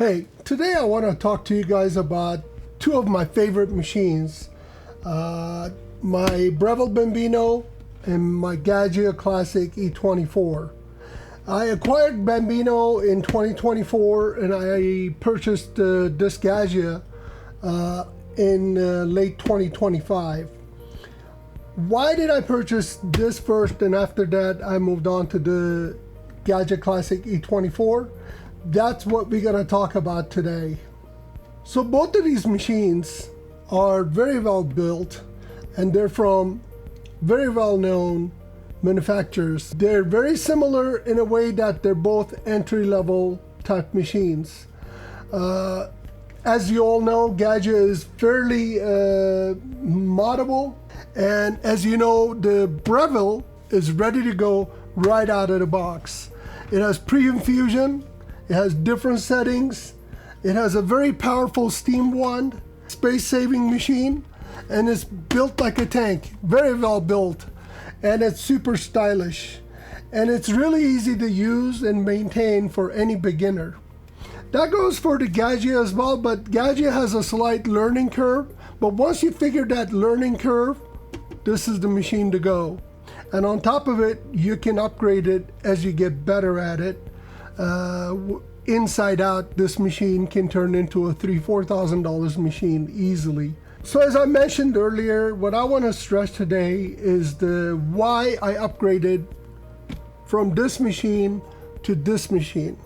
Hey, today I want to talk to you guys about two of my favorite machines, my Breville Bambino and my Gaggia Classic E24. I acquired Bambino in 2024 and I purchased this Gaggia in late 2025. Why did I purchase this first and after that I moved on to the Gaggia Classic E24? That's what we're going to talk about today. So both of these machines are very well built and they're from very well known manufacturers. They're very similar in a way that they're both entry-level type machines. As you all know, Gaggia is fairly moddable, and as you know, the Breville is ready to go right out of the box. It has pre-infusion. It has different settings. It has a very powerful steam wand, space-saving machine, and it's built like a tank, very well built, and it's super stylish. And it's really easy to use and maintain for any beginner. That goes for the Gaggia as well, but Gaggia has a slight learning curve, but once you figure that learning curve, this is the machine to go. And on top of it, you can upgrade it as you get better at it. Inside out, this machine can turn into a $3,000-$4,000 machine easily. So as I mentioned earlier, what I want to stress today is the why I upgraded from this machine to this machine.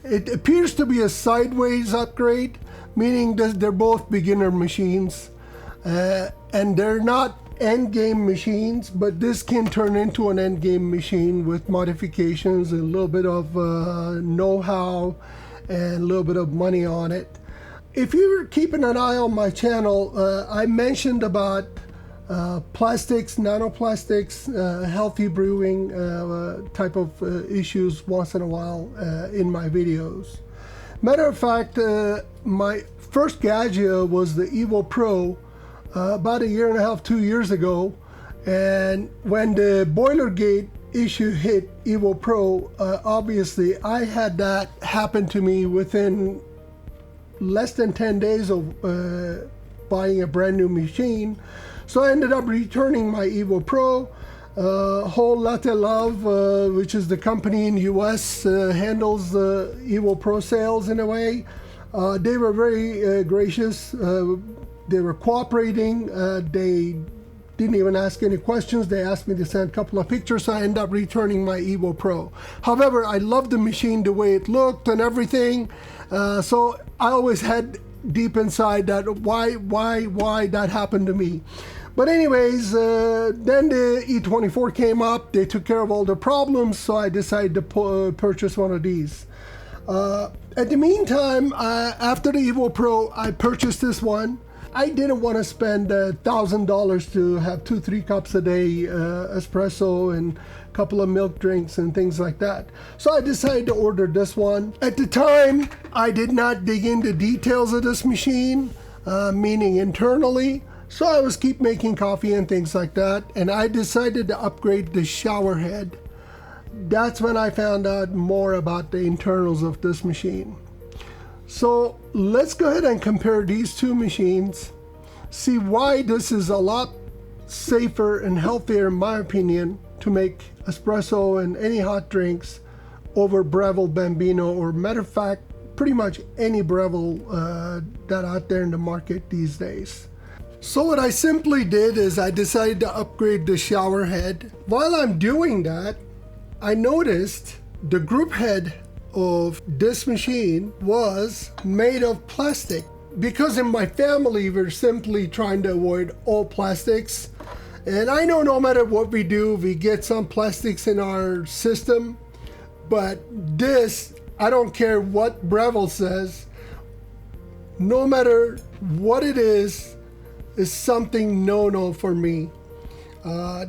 It appears to be a sideways upgrade, meaning that they're both beginner machines, and they're not end game machines, but this can turn into an end game machine with modifications and a little bit of know-how and a little bit of money on it. If you're keeping an eye on my channel, I mentioned about plastics, nanoplastics, healthy brewing type of issues once in a while in my videos. Matter of fact, my first Gaggia was the Evo Pro about 1.5 to 2 years ago, and when the Boilergate issue hit Evo Pro, obviously I had that happen to me within less than 10 days of buying a brand new machine. So I ended up returning my Evo Pro. Whole Latte Love, which is the company in the US, handles Evo Pro sales in a way. They were very gracious. They were cooperating. They didn't even ask any questions. They asked me to send a couple of pictures, so I ended up returning my Evo Pro. However, I loved the machine, the way it looked and everything. So I always had deep inside that why that happened to me. But anyways, then the E24 came up. They took care of all the problems, so I decided to purchase one of these. At the meantime, after the Evo Pro, I purchased this one. I didn't want to spend $1,000 to have 2-3 cups a day espresso and a couple of milk drinks and things like that. So I decided to order this one. At the time, I did not dig into details of this machine, meaning internally. So I was keep making coffee and things like that, and I decided to upgrade the shower head. That's when I found out more about the internals of this machine. So let's go ahead and compare these two machines, see why this is a lot safer and healthier, in my opinion, to make espresso and any hot drinks over Breville Bambino, or matter of fact, pretty much any Breville that out there in the market these days. So what I simply did is I decided to upgrade the shower head. While I'm doing that, I noticed the group head of this machine was made of plastic. Because in my family, we're simply trying to avoid all plastics. And I know no matter what we do, we get some plastics in our system. But this, I don't care what Breville says, no matter what it is something no-no for me.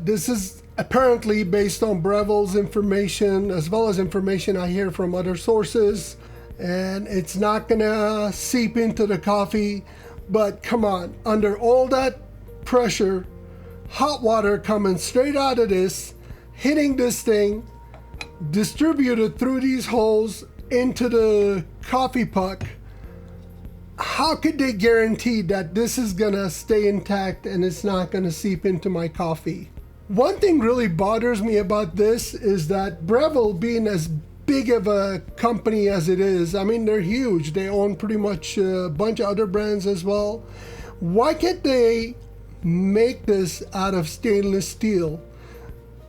This is apparently based on Breville's information, as well as information I hear from other sources, and it's not gonna seep into the coffee. But come on, under all that pressure, hot water coming straight out of this, hitting this thing, distributed through these holes into the coffee puck, how could they guarantee that this is gonna stay intact and it's not gonna seep into my coffee? One thing really bothers me about this is that Breville, being as big of a company as it is, I mean, they're huge. They own pretty much a bunch of other brands as well. Why can't they make this out of stainless steel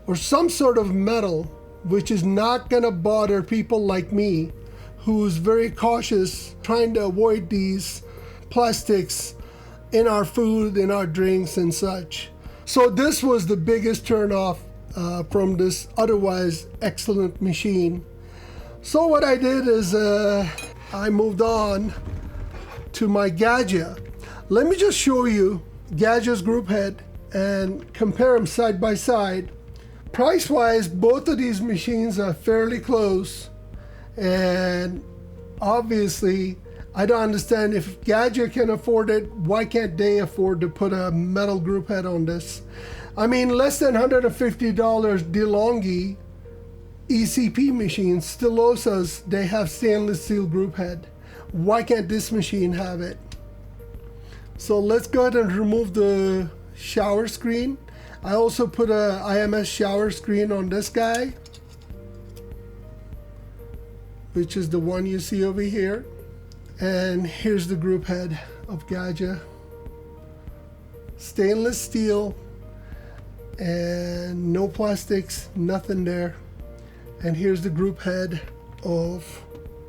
or some sort of metal which is not gonna bother people like me, who's very cautious, trying to avoid these plastics in our food, in our drinks and such. So this was the biggest turnoff from this otherwise excellent machine. So what I did is I moved on to my Gaggia. Let me just show you Gaggia's group head and compare them side by side. Price-wise, both of these machines are fairly close. And obviously, I don't understand, if Gaggia can afford it, why can't they afford to put a metal group head on this? I mean, less than $150 DeLonghi ECP machines, Stylosas, they have stainless steel group head. Why can't this machine have it? So let's go ahead and remove the shower screen. I also put a IMS shower screen on this guy, which is the one you see over here. And here's the group head of Gaggia. Stainless steel and no plastics, nothing there. And here's the group head of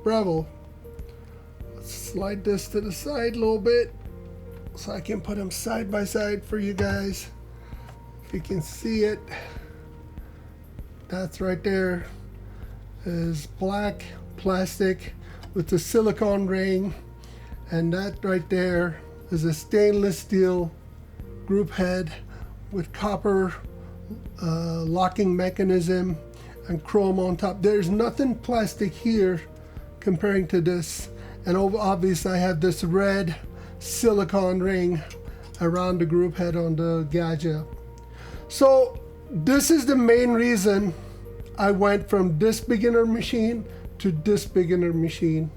Breville. Let's slide this to the side a little bit so I can put them side by side for you guys. If you can see it, that's right there is black plastic with the silicone ring, and that right there is a stainless steel group head with copper locking mechanism and chrome on top. There's nothing plastic here comparing to this, and obviously I have this red silicone ring around the group head on the Gaggia. So this is the main reason I went from this beginner machine to this beginner machine.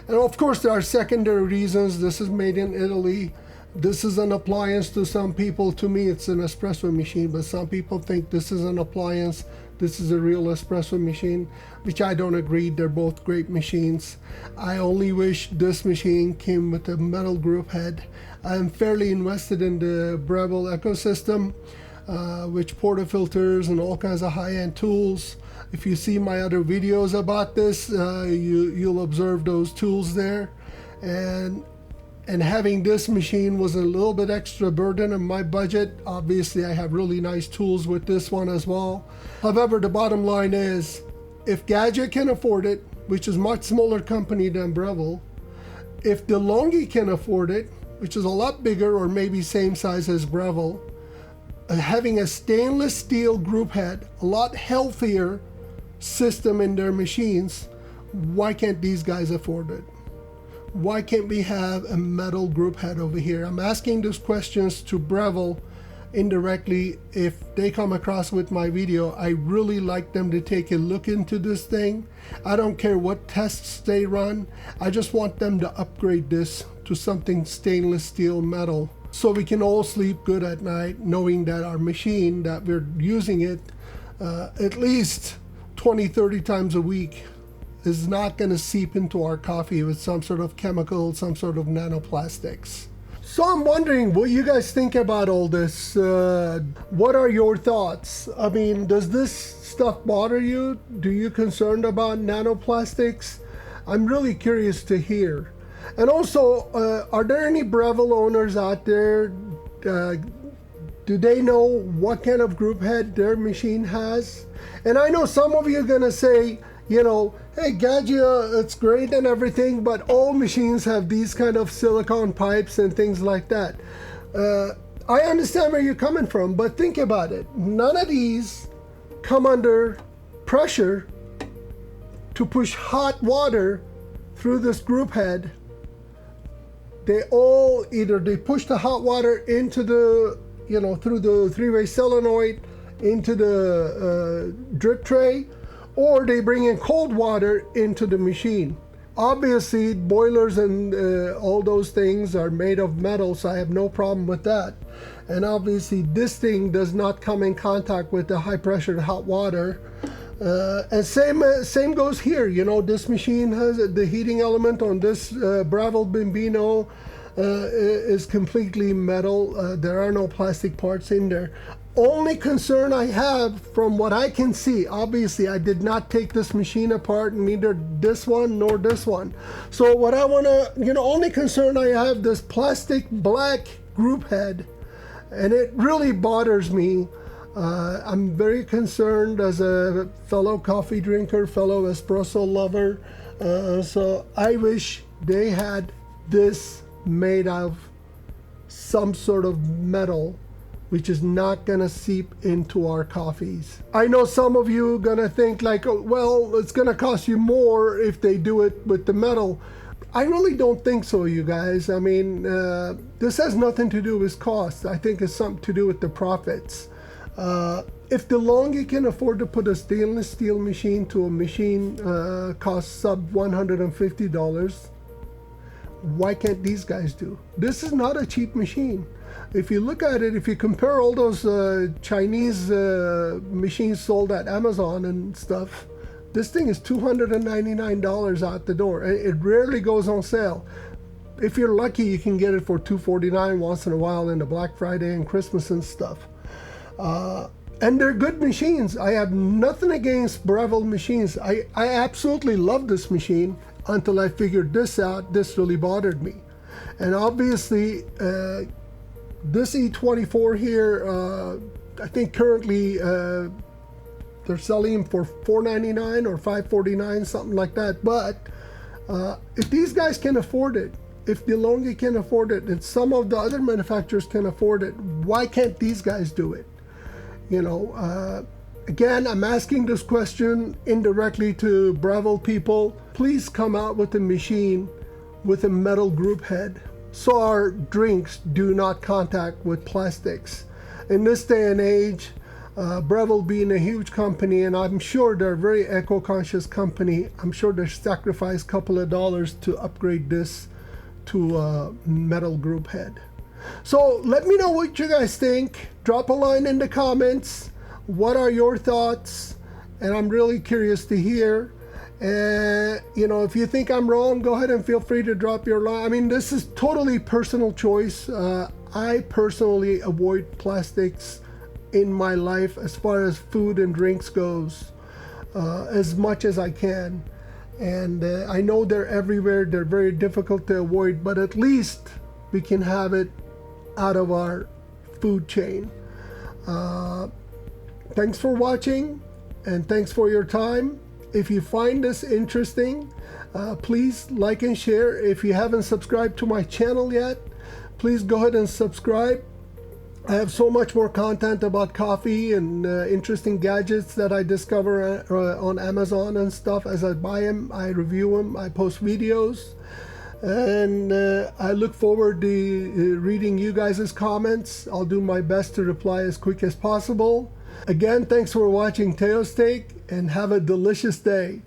And of course there are secondary reasons. This is made in Italy. This is an appliance to some people. To me it's an espresso machine, but some people think this is an appliance. This is a real espresso machine, which I don't agree. They're both great machines. I only wish this machine came with a metal group head. I'm fairly invested in the Breville ecosystem, which portafilters and all kinds of high-end tools. If you see my other videos about this, you'll observe those tools there. And having this machine was a little bit extra burden on my budget. Obviously, I have really nice tools with this one as well. However, the bottom line is, if Gaggia can afford it, which is a much smaller company than Breville, if DeLonghi can afford it, which is a lot bigger or maybe same size as Breville, having a stainless steel group head, a lot healthier system in their machines, why can't these guys afford it? Why can't we have a metal group head over here? I'm asking those questions to Breville indirectly. If they come across with my video, I really like them to take a look into this thing. I don't care what tests they run. I just want them to upgrade this to something stainless steel metal, so we can all sleep good at night knowing that our machine, that we're using it at least 20-30 times a week, is not going to seep into our coffee with some sort of chemical, some sort of nanoplastics. So I'm wondering what you guys think about all this. What are your thoughts? I mean, does this stuff bother you? Do you concerned about nanoplastics? I'm really curious to hear. And also, are there any Breville owners out there? Do they know what kind of group head their machine has? And I know some of you are gonna say, you know, hey, Gaggia, it's great and everything, but all machines have these kind of silicone pipes and things like that. I understand where you're coming from, but think about it. None of these come under pressure to push hot water through this group head. They all either they push the hot water into the, you know, through the three-way solenoid into the drip tray, or they bring in cold water into the machine. Obviously, boilers and all those things are made of metal, so I have no problem with that. And obviously, this thing does not come in contact with the high pressure hot water. And same goes here. You know, this machine has the heating element on this Breville Bambino is completely metal. There are no plastic parts in there. Only concern I have from what I can see, obviously I did not take this machine apart, neither this one nor this one. So what I want to, you know, only concern I have, this plastic black group head, and it really bothers me. I'm very concerned as a fellow coffee drinker, fellow espresso lover. So I wish they had this made of some sort of metal which is not gonna seep into our coffees. I know some of you are gonna think like, oh, well, it's gonna cost you more if they do it with the metal. I really don't think so, you guys. I mean, this has nothing to do with cost. I think it's something to do with the profits. If DeLonghi can afford to put a stainless steel machine to a machine costs sub $150, why can't these guys do? This is not a cheap machine. If you look at it, if you compare all those Chinese machines sold at Amazon and stuff, this thing is $299 out the door. It rarely goes on sale. If you're lucky, you can get it for $249 once in a while in the Black Friday and Christmas and stuff. And they're good machines. I have nothing against Breville machines. I absolutely love this machine until I figured this out. This really bothered me. And obviously, this E24 here, I think currently they're selling them for $499 or $549, something like that. But if these guys can afford it, if DeLonghi can afford it, and some of the other manufacturers can afford it, why can't these guys do it? You know, again, I'm asking this question indirectly to Breville people. Please come out with a machine with a metal group head, so our drinks do not contact with plastics. In this day and age, Breville being a huge company, and I'm sure they're a very eco-conscious company, I'm sure they sacrifice a couple of dollars to upgrade this to a metal group head. So let me know what you guys think. Drop a line in the comments. What are your thoughts? And I'm really curious to hear. And you know, if you think I'm wrong, go ahead and feel free to drop your line. I mean, this is totally personal choice. I personally avoid plastics in my life as far as food and drinks goes, as much as I can. And I know they're everywhere. They're very difficult to avoid, but at least we can have it out of our food chain. Thanks for watching, and thanks for your time. If you find this interesting, please like and share. If you haven't subscribed to my channel yet, please go ahead and subscribe. I have so much more content about coffee and interesting gadgets that I discover on Amazon and stuff. As I buy them, I review them, I post videos. And I look forward to reading you guys' comments. I'll do my best to reply as quick as possible. Again, thanks for watching Teo Steak, and have a delicious day.